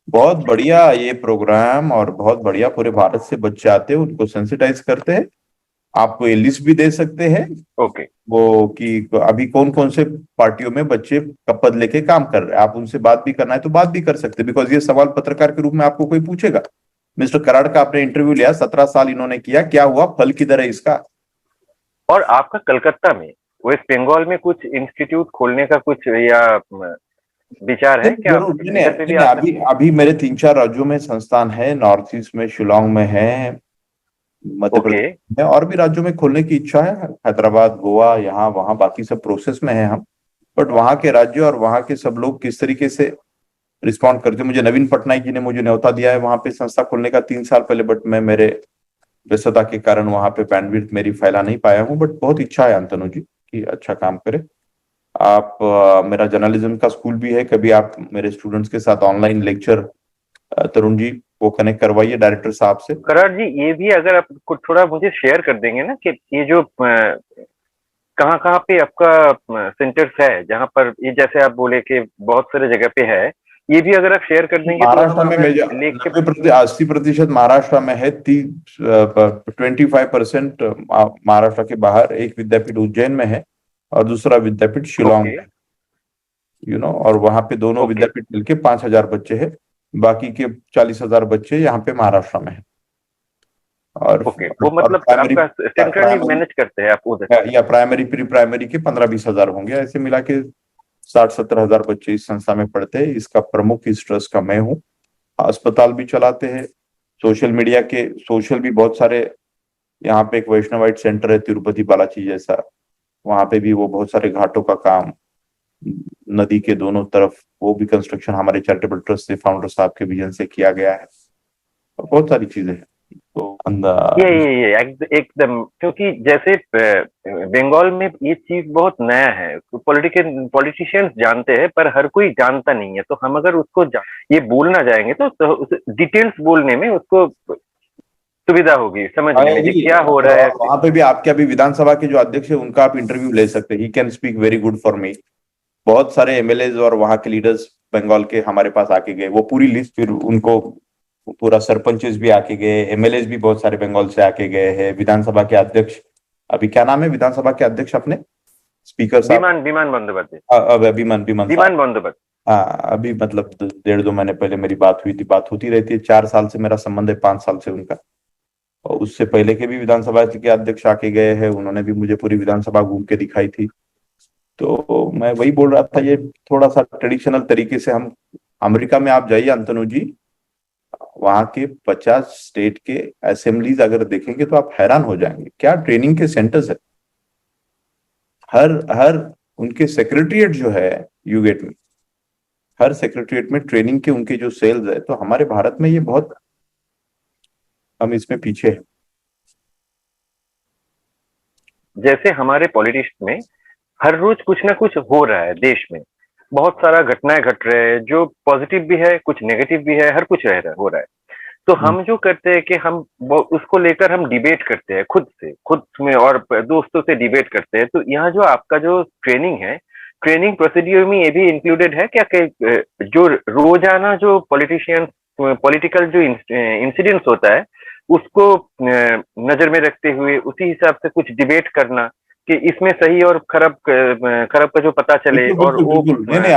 बहुत बढ़िया ये प्रोग्राम, और बहुत बढ़िया, पूरे भारत से बच्चे आते हैं, उनको सेंसिटाइज करते हैं। आपको ये लिस्ट भी दे सकते हैं ओके। वो कि अभी कौन कौन से पार्टियों में बच्चे का पद लेके काम कर रहे हैं। आप उनसे बात भी करना है तो बात भी कर सकते हैं, बिकॉज ये सवाल पत्रकार के रूप में आपको कोई पूछेगा, मिस्टर कराड़ का आपने इंटरव्यू लिया, 17 साल इन्होंने किया, क्या हुआ, फल किधर है इसका? और आपका कलकत्ता में, वेस्ट बंगाल में कुछ इंस्टीट्यूट खोलने का कुछ या विचार है क्या? जरूर, इधर पे भी आ सकते अभी अभी मेरे 3 4 राज्यों में संस्थान है, नॉर्थ ईस्ट में शिलोंग में है, मध्य ओके। प्रदेश में और भी राज्यों में खोलने की इच्छा है, हैदराबाद, गोवा, यहाँ वहाँ बाकी सब प्रोसेस में है हम। बट वहाँ के राज्य और वहाँ के सब लोग किस तरीके से रिस्पॉन्ड करते, मुझे नवीन पटनायक जी ने मुझे न्योता दिया है वहाँ पे संस्था खोलने का 3 साल पहले, बट मैं मेरे व्यस्तता के कारण वहाँ पे बैंडविड्थ मेरी फैला नहीं पाया हूँ। बट बहुत इच्छा है अंतनु जी कि अच्छा काम करे आप। मेरा जर्नलिज्म का स्कूल भी है, कभी आप मेरे स्टूडेंट्स के साथ ऑनलाइन लेक्चर तरुण जी वो कनेक्ट करवाइए डायरेक्टर साहब से। करार जी, ये भी अगर आप कुछ थोड़ा मुझे शेयर कर देंगे ना कि ये जो कहाँ कहाँ पे आपका सेंटर्स है, जहाँ पर ये जैसे आप बोले कि बहुत सारे जगह पे है, ये भी अगर आप शेयर कर देंगे तो महाराष्ट्र उसको में मैं मेजर लिख के। 80% महाराष्ट्र में है, 25% महाराष्ट्र के बाहर। एक विद्यापीठ उज्जैन में है और दूसरा विद्यापीठ शिलोंग ओके। में, और वहां पे दोनों ओके। विद्यापीठ मिलके 5,000 बच्चे हैं, बाकी के 40,000 बच्चे यहाँ पे महाराष्ट्र में है। और ओके, वो मतलब प्राइमरी आपका सेंट्रली प्राइमरी मैनेज करते हैं आप उधर। या प्राइमरी प्री प्राइमरी के 15-20 हजार होंगे, ऐसे मिला के 60-70 हजार बच्चे इस संस्था में पढ़ते हैं। इसका प्रमुख इस ट्रस्ट का मैं हूँ। अस्पताल भी चलाते हैं, सोशल भी बहुत सारे। यहाँ पे एक वैष्णवाइट सेंटर है तिरुपति बालाजी जैसा, वहां पे भी वो बहुत सारे घाटों का काम, नदी के दोनों तरफ वो भी कंस्ट्रक्शन हमारे चैरिटेबल ट्रस्ट से फाउंडर साहब के विजन से किया गया है। और बहुत सारी चीजें हैं तो एकदम, क्योंकि जैसे बंगाल में ये चीज बहुत नया है, पॉलिटिशियंस जानते हैं पर हर कोई जानता नहीं है। तो हम अगर उसको ये बोलना जाएंगे तो डिटेल्स बोलने में उसको सुविधा होगी समझने में कि क्या हो रहा है। वहां पे भी आपके अभी विधानसभा के जो अध्यक्ष है उनका आप इंटरव्यू ले सकते हैं, he can speak very good for me. बहुत सारे एमएलए और वहां के लीडर्स बंगाल के हमारे पास आके गए, वो पूरी लिस्ट, फिर उनको पूरा सरपंचेस भी आके गए, एमएलए भी बहुत सारे बंगाल से आके गए हैं, विधानसभा के अध्यक्ष, अभी क्या नाम है विधानसभा के अध्यक्ष अपने स्पीकर साहब? विमान बंदोबस्ती। विमान विमान विमान बंदोबस्त। हाँ, अभी मतलब 1.5-2 महीने पहले मेरी बात हुई थी, बात होती रहती है। 4 साल से मेरा संबंध है, 5 साल से उनका। और उससे पहले के भी विधानसभा के अध्यक्ष आके गए हैं, उन्होंने भी मुझे पूरी विधानसभा घूम के दिखाई थी। तो मैं वही बोल रहा था, ये थोड़ा सा ट्रेडिशनल तरीके से हम, अमेरिका में आप जाइए अंतनु जी, वहां के 50 स्टेट के असेंबलीज अगर देखेंगे तो आप हैरान हो जाएंगे, क्या ट्रेनिंग के सेंटर्स है। हर हर उनके सेक्रेटरिएट जो है यूगेट में, हर सेक्रेटरिएट में ट्रेनिंग के उनके जो सेल्स है। तो हमारे भारत में ये बहुत, हम इसमें पीछे हैं। जैसे हमारे पॉलिटिक्स में हर रोज कुछ ना कुछ हो रहा है देश में, बहुत सारा घटनाएं घट रहे हैं, जो पॉजिटिव भी है कुछ नेगेटिव भी है, हर कुछ हो रहा है। तो हम जो करते हैं कि हम उसको लेकर हम डिबेट करते हैं खुद में और दोस्तों से डिबेट करते हैं। तो यहाँ जो आपका जो ट्रेनिंग है, ट्रेनिंग प्रोसीड्यूर में ये भी इंक्लूडेड है क्या कि जो रोजाना जो पॉलिटिकल जो इंसिडेंट्स होता है उसको नजर में रखते हुए उसी हिसाब से कुछ डिबेट करना कि इसमें सही और खराब का जो पता चले। बिल्कुल और बिल्कुल वो बिल्कुल, नहीं नहीं,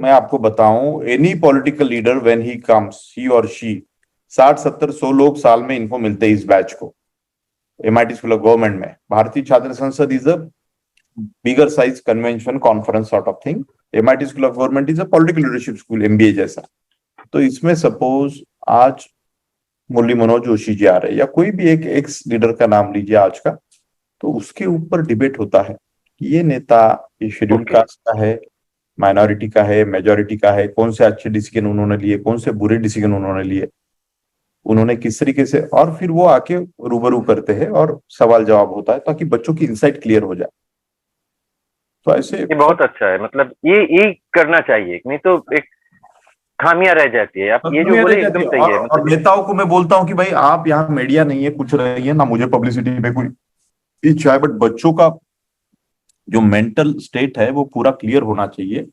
मैं आपको बताऊं, any political leader when he comes, he और शी, 60-70-100 लोग साल में इनको मिलते हैं इस बैच को। एमआईटी स्कूल ऑफ गवर्नमेंट में भारतीय छात्र संसद is a bigger size convention conference sort of thing. MIT school of government is a political leadership school, MBA जैसा। तो इसमें सपोज आज मुरली मनोज जोशी जी आ रहे हैं, या कोई भी एक एक्स लीडर का नाम लीजिए आज का, तो उसके ऊपर डिबेट होता है कि ये नेता, ये शेड्यूल कास्ट का है, माइनॉरिटी का है, मेजॉरिटी का है, कौन से अच्छे डिसीजन उन्होंने लिए, कौन से बुरे डिसीजन उन्होंने लिए, उन्होंने किस तरीके से, और फिर वो आके रूबरू करते हैं और सवाल जवाब होता है ताकि बच्चों की इंसाइट क्लियर हो जाए। तो ऐसे ये बहुत अच्छा है, मतलब ये करना चाहिए, नहीं तो एक खामियां रह जाती है। आप ये जो बोले एकदम सही है। और नेताओं को मैं बोलता हूँ कि भाई आप यहाँ मीडिया नहीं है, कुछ नहीं है ना, मुझे पब्लिसिटी में कोई इच्छा है, बट बच्चों का जो मेंटल स्टेट है वो पूरा क्लियर होना चाहिए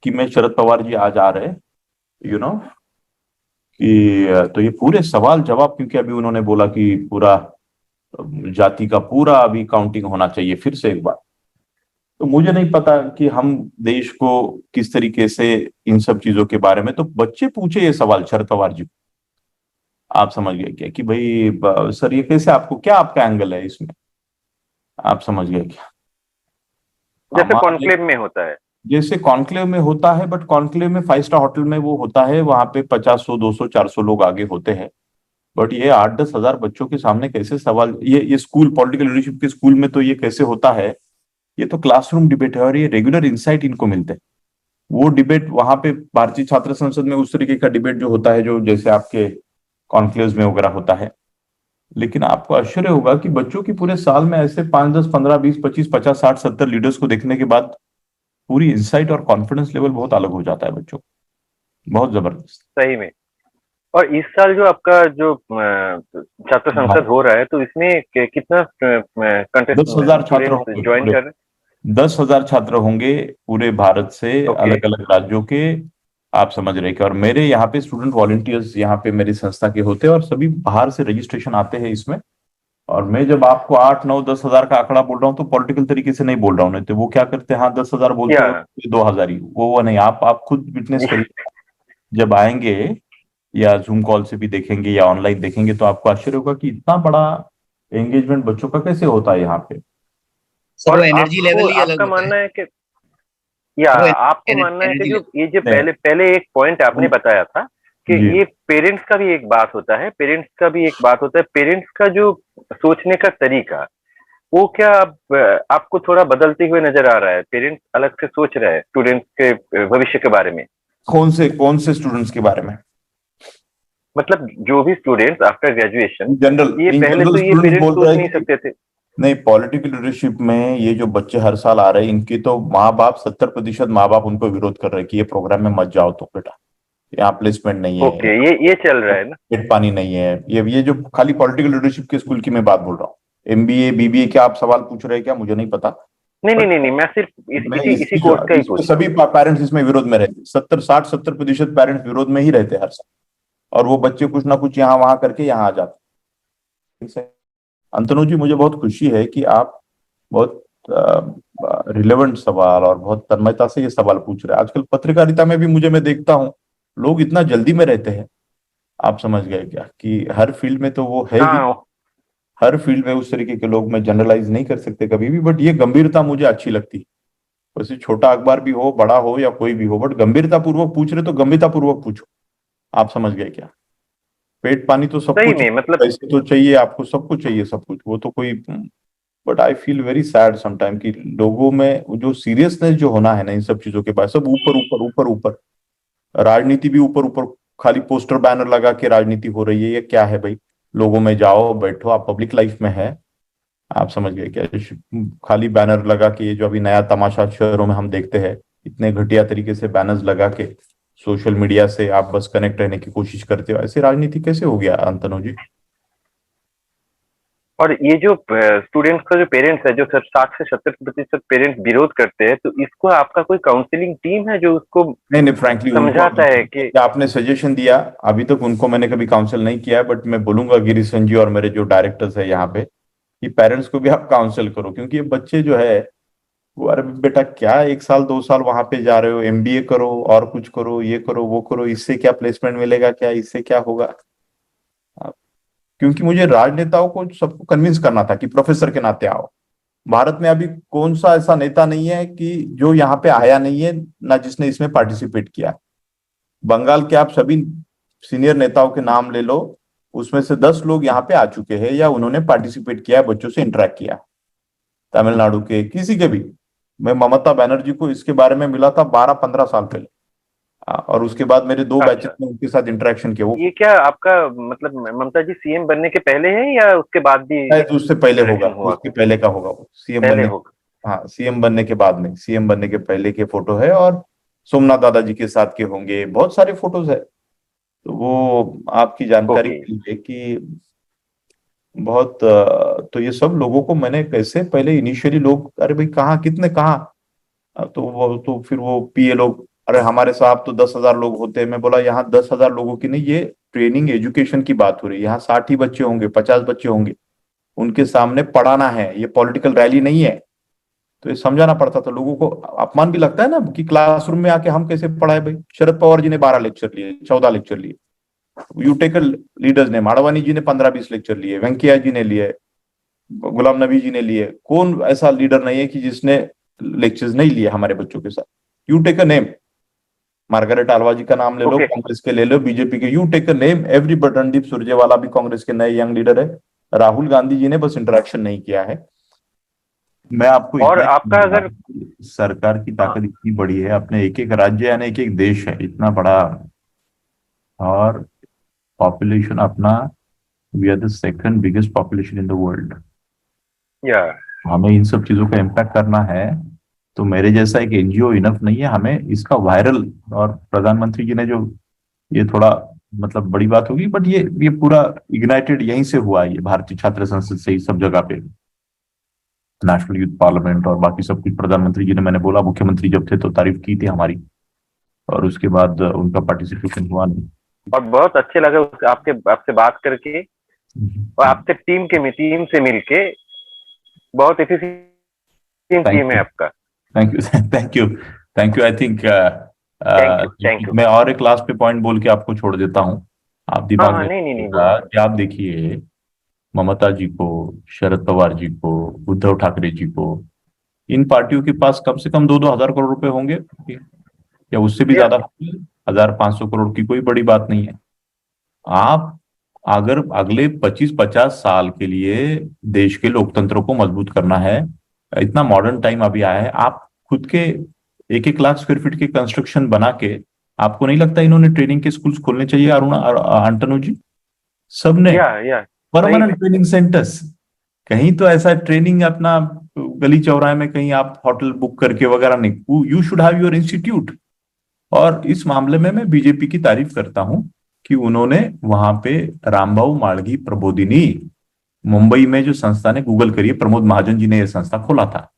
कि मैं शरद पवार जी आज आ रहे हैं, कि तो ये पूरे सवाल जवाब, क्योंकि अभी उन्होंने बोला कि पूरा जाति का पूरा अभी काउंटिंग होना चाहिए फिर से एक बार। तो मुझे नहीं पता कि हम देश को किस तरीके से इन सब चीजों के बारे में, तो बच्चे पूछे ये सवाल शरद पवार जी, आप समझ गए क्या कि भाई सर ये कैसे, आपको क्या आपका एंगल है इसमें, आप समझ गए क्या? जैसे कॉन्क्लेव में होता है, जैसे कॉन्क्लेव में होता है, बट कॉन्क्लेव में 5 स्टार होटल में वो होता है, वहां पे 50, 100, 200, 400 लोग आगे होते हैं, बट ये 8-10 हजार बच्चों के सामने कैसे सवाल, ये स्कूल पॉलिटिकल लीडरशिप के स्कूल में तो ये कैसे होता है? ये तो क्लासरूम डिबेट है और ये रेगुलर इंसाइट इनको मिलते हैं। वो डिबेट वहां पे भारतीय छात्र संसद में उस तरीके का डिबेट जो होता है, जो जैसे आपके कॉन्क्लेव्स में वगैरह होता है। लेकिन आपको आश्चर्य होगा कि बच्चों की पूरे साल में ऐसे 5, 10, 15, 20, 25, 50, 60, 70 लीडर्स को देखने के बाद पूरी इंसाइट और कॉन्फिडेंस लेवल बहुत अलग हो जाता है बच्चों को। बहुत जबरदस्त। सही में। और इस साल जो आपका जो छात्र संसद हो रहा है, तो इसमें कितना कंटेस्ट 10,000 छात्र स्टूडेंट्स होंगे ज्वाइन पूरे। कर रहे 10,000 छात्र होंगे पूरे भारत से, हैं? ओके। अलग अलग राज्यों के। आप समझ रहे कि, और मेरे यहाँ पे स्टूडेंट वॉलंटियर्स यहाँ पे मेरी संस्था के होते हैं और सभी बाहर से रजिस्ट्रेशन आते हैं इसमें। और मैं जब आपको 8, 9, 10 हजार का आंकड़ा बोल रहा हूँ तो पॉलिटिकल तरीके से नहीं बोल रहा हूँ। नहीं तो वो क्या करते हैं, हाँ 10,000 बोलते या हो 2,000 ही, वो नहीं। आप खुद विटनेस करिए, जब आएंगे या जूम कॉल से भी देखेंगे या ऑनलाइन देखेंगे तो आपको आश्चर्य होगा कि इतना बड़ा एंगेजमेंट बच्चों का कैसे होता है यहाँ पे। सर वो और एनर्जी आपको लेवल ही अलग आपका होता है। मानना है कि, या सर वो आपको मानना है कि एनर्जी जो लेवल। ये जो नहीं, पहले पहले एक पॉइंट आपने बताया था कि जी ये पेरेंट्स का भी एक बात होता है, पेरेंट्स का भी एक बात होता है, पेरेंट्स का जो सोचने का तरीका, वो क्या अब आपको थोड़ा बदलते हुए नजर आ रहा है? पेरेंट्स अलग से सोच रहे हैं स्टूडेंट्स के भविष्य के बारे में। कौन से स्टूडेंट्स के बारे में? मतलब जो भी स्टूडेंट्स आफ्टर ग्रेजुएशन, जनरल, ये इन पहले जनरल तो ये स्टूडेंट्स पेरेंट्स बोल सोच रहे नहीं हैं कि सकते थे। नहीं, पॉलिटिकल लीडरशिप में ये जो बच्चे हर साल आ रहे हैं इनके तो माँ बाप, 70% माँ बाप उनको विरोध कर रहे हैं कि ये प्रोग्राम में मत जाओ तो बेटा, यहाँ प्लेसमेंट नहीं है, ओके, ये चल रहा है ना। पेट पानी नहीं है। ये जो खाली पॉलिटिकल लीडरशिप के स्कूल की मैं बात बोल रहा हूँ। एमबीए बीबीए क्या आप सवाल पूछ रहे हैं क्या, मुझे नहीं पता। नहीं नहीं बट नहीं नहीं, मैं सिर्फ मैं इसी इसकी कोर्स का ही इसमें पूछ रहा हूँ। सभी पेरेंट्स इसमें विरोध में रहते, 70, 60, 70% पेरेंट्स विरोध में ही रहते हर साल। और वो बच्चे कुछ ना कुछ यहाँ वहां करके यहाँ आ जाते हैं। ठीक है अंतनु जी, मुझे बहुत खुशी है कि आप बहुत रिलेवेंट सवाल और बहुत तन्मयता से ये सवाल पूछ रहे हैं। आजकल पत्रकारिता में भी मैं देखता हूँ लोग इतना जल्दी में रहते हैं। आप समझ गए क्या कि हर फील्ड में तो वो है ही, हाँ। हर फील्ड में उस तरीके के लोग मैं जनरलाइज नहीं कर सकते कभी भी। बट ये गंभीरता मुझे अच्छी लगती है। वैसे छोटा अखबार भी हो, बड़ा हो या कोई भी हो, बट गंभीरता पूर्वक पूछ रहे तो गंभीरता पूर्वक पूछो। आप समझ गए क्या? पेट पानी तो सबको सही में, चाहिए, मतलब पैसे तो चाहिए, आपको सब कुछ चाहिए, सब कुछ, वो तो कोई। But I feel very sad sometime कि लोगों में वो जो सीरियसनेस जो होना है ना इन सब चीजों के बाद, सब ऊपर ऊपर ऊपर ऊपर, राजनीति भी ऊपर ऊपर, खाली पोस्टर बैनर लगा के राजनीति हो रही है। ये क्या है भाई? लोगों में जाओ, बैठो, आप पब्लिक लाइफ में है। आप समझ गए क्या? खाली बैनर लगा के, ये जो अभी नया तमाशा शहरों में हम देखते हैं, इतने घटिया तरीके से बैनर्स लगा के सोशल मीडिया से आप बस कनेक्ट रहने की कोशिश करते हो, ऐसी राजनीति कैसे हो गया अंतनु जी? और ये जो स्टूडेंट्स का जो पेरेंट्स है, जो सर 60 से 70% पेरेंट्स विरोध करते हैं, तो इसको आपका कोई काउंसलिंग टीम है जो उसको नहीं नहीं, फ्रैंकली उनको समझाता है कि आपने सजेशन दिया, अभी तक उनको मैंने कभी काउंसिल नहीं किया है। बट मैं बोलूंगा गिरीशन जी और मेरे जो डायरेक्टर्स है यहाँ पे कि पेरेंट्स को भी आप काउंसिल करो, क्योंकि ये बच्चे जो है वो, अरे बेटा क्या 1 साल 2 साल वहां पे जा रहे हो, एमबीए करो और कुछ करो, ये करो वो करो, इससे क्या प्लेसमेंट मिलेगा, क्या इससे क्या होगा? क्योंकि मुझे राजनेताओं को सबको कन्विंस करना था कि प्रोफेसर के नाते आओ। भारत में अभी कौन सा ऐसा नेता नहीं है कि जो यहाँ पे आया नहीं है, ना जिसने इसमें पार्टिसिपेट किया। बंगाल के आप सभी सीनियर नेताओं के नाम ले लो, उसमें से 10 लोग यहाँ पे आ चुके हैं या उन्होंने पार्टिसिपेट किया है, बच्चों से इंटरेक्ट किया। तमिलनाडु के किसी के भी, मैं ममता बनर्जी को इसके बारे में मिला था 12-15 साल पहले। और उसके बाद मेरे 2 बैचेस अच्छा, में उनके साथ इंटरेक्शन किया। वो ये क्या आपका मतलब ममता जी सीएम बनने के पहले है या उसके बाद भी शायद उससे पहले होगा, इंटरेक्शन हुआ? उसके पहले का होगा, वो सीएम पहले बनने। होगा। हाँ, सीएम बनने के बाद नहीं, सीएम बनने के पहले के फोटो है। और सोमनाथ दादाजी के साथ के होंगे, बहुत सारे फोटोज है। तो वो आपकी जानकारी ओके। के लिए कि बहुत तो ये सब लोगों को मैंने कैसे पहले इनिशियली लोग, अरे भाई कहाँ कितने कहाँ, तो वो तो फिर वो पीए लोग, अरे हमारे साहब तो 10,000 लोग होते हैं। मैं बोला यहाँ 10,000 लोगों की नहीं, ये ट्रेनिंग एजुकेशन की बात हो रही है। यहाँ 60 ही बच्चे होंगे, 50 बच्चे होंगे, उनके सामने पढ़ाना है, ये पॉलिटिकल रैली नहीं है। तो ये समझाना पड़ता था लोगों को। अपमान भी लगता है ना कि क्लासरूम में आके हम कैसे पढ़ाए भाई। शरद पवार जी ने 12 लेक्चर लिए, 14 लेक्चर लिए, यूटेकल लीडर्स ने, माड़वानी जी ने 15-20 लेक्चर लिए, वेंकैया जी ने लिए, गुलाम नबी जी ने लिए। कौन ऐसा लीडर नहीं है कि जिसने लेक्चर्स नहीं लिए हमारे बच्चों के साथ? You take a name. Margaret Alva ji का नाम ले लो, ओके। कांग्रेस के ले लो, बीजेपी के, you take a name every, Randeep Surjewala भी कांग्रेस के नए यंग लीडर है। राहुल गांधी जी ने बस इंटरेक्शन नहीं किया है। मैं आपको और इतना ही आपका कहूंगा अगर, कि सरकार की हाँ, ताकत इतनी बड़ी है, अपने एक एक राज्य यानी एक एक देश है इतना बड़ा, और पॉपुलेशन अपना, we are the second biggest population in the world. या हमें इन सब चीजों का इम्पैक्ट करना है, तो मेरे जैसा एक एनजीओ इनफ नहीं है, हमें इसका वायरल, और प्रधानमंत्री जी ने जो, ये थोड़ा मतलब बड़ी बात होगी, बट ये पूरा इग्नाइटेड यहीं से हुआ है, ये भारतीय छात्र संसद से ही सब जगह पे, नेशनल यूथ पार्लियामेंट और बाकी सब कुछ। प्रधानमंत्री जी ने, मैंने बोला मुख्यमंत्री जब थे तो तारीफ की थी हमारी, और उसके बाद उनका पार्टिसिपेशन हुआ नहीं। और बहुत अच्छे लगे आपके, आपसे बात करके, और आपसे टीम से मिलके, बहुत एफिशिएंट टीम थैंक है यू, आपका। Thank you, thank you, thank you. I think thank you, thank you. मैं और एक लास्ट पे पॉइंट बोल के आपको छोड़ देता हूँ, आप हाँ दिमाग हाँ, में नहीं नहीं नहीं, रखिएगा बोलिए। कि आप देखिए, ममता जी को, शरद पवार जी को, उद्धव ठाकरे जी को, इन पार्टियों के पास कम से कम 2-2 हजार करोड़ रुपए होंगे, या उससे भी या ज्यादा होंगे। 1,500 करोड़ की कोई बड़ी बात नहीं है। आप अगर अगले 25-50 साल के लिए देश के लोकतंत्र को मजबूत करना है, इतना मॉडर्न टाइम अभी आया है, आप खुद के 1-1 लाख स्क्वायर फीट के कंस्ट्रक्शन बना के, आपको नहीं लगता इन्होंने ट्रेनिंग के स्कूल्स खोलने चाहिए, अरुणा अंटनू जी? सबने या सही परमानेंट में। ट्रेनिंग सेंटर्स, कहीं तो ऐसा ट्रेनिंग अपना गली चौराहे में कहीं आप होटल बुक करके वगैरह नहीं, you should have your institute. और इस मामले में मैं बीजेपी की तारीफ करता हूं कि उन्होंने वहां पे रामबाऊ माळगी प्रबोधिनी, मुंबई में जो संस्था ने, गूगल करिए, प्रमोद महाजन जी ने यह संस्था खोला था,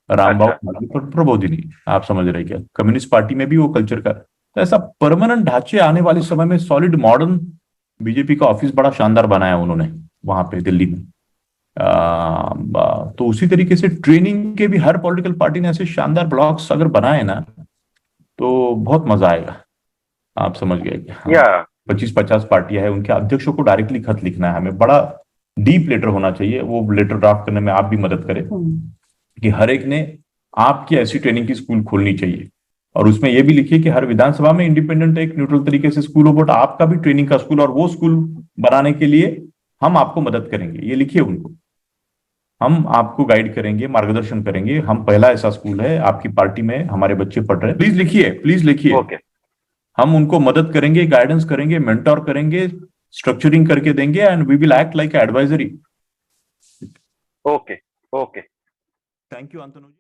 रामबाऊ अच्छा। माळगी प्रबोधिनी। आप समझ रहे क्या, कम्युनिस्ट पार्टी में भी वो कल्चर का, तो ऐसा परमानेंट ढांचे आने वाले समय में सॉलिड मॉडर्न, बीजेपी का ऑफिस बड़ा शानदार बनाया उन्होंने वहां पे दिल्ली में। तो उसी तरीके से ट्रेनिंग के भी हर पॉलिटिकल पार्टी ने ऐसे शानदार ब्लॉक्स अगर बनाए ना, तो बहुत मजा आएगा। आप समझ गए कि हाँ, या 25-50 पार्टियां हैं, उनके अध्यक्षों को डायरेक्टली खत लिखना है हमें, बड़ा डीप लेटर होना चाहिए, वो लेटर ड्राफ्ट करने में आप भी मदद करें, कि हर एक ने आपकी ऐसी ट्रेनिंग की स्कूल खोलनी चाहिए, और उसमें यह भी लिखिए कि हर विधानसभा में इंडिपेंडेंट एक न्यूट्रल तरीके से स्कूल हो, बट आपका भी ट्रेनिंग का स्कूल, और वो स्कूल बनाने के लिए हम आपको मदद करेंगे, ये लिखिए उनको। हम आपको गाइड करेंगे, मार्गदर्शन करेंगे, हम पहला ऐसा स्कूल है आपकी पार्टी में, हमारे बच्चे पढ़ रहे हैं, प्लीज लिखिए, प्लीज लिखिए। ओके। हम उनको मदद करेंगे, गाइडेंस करेंगे, मेंटोर करेंगे, स्ट्रक्चरिंग करके देंगे, and we will act like advisory. Okay. Okay. Thank you Antanu ji.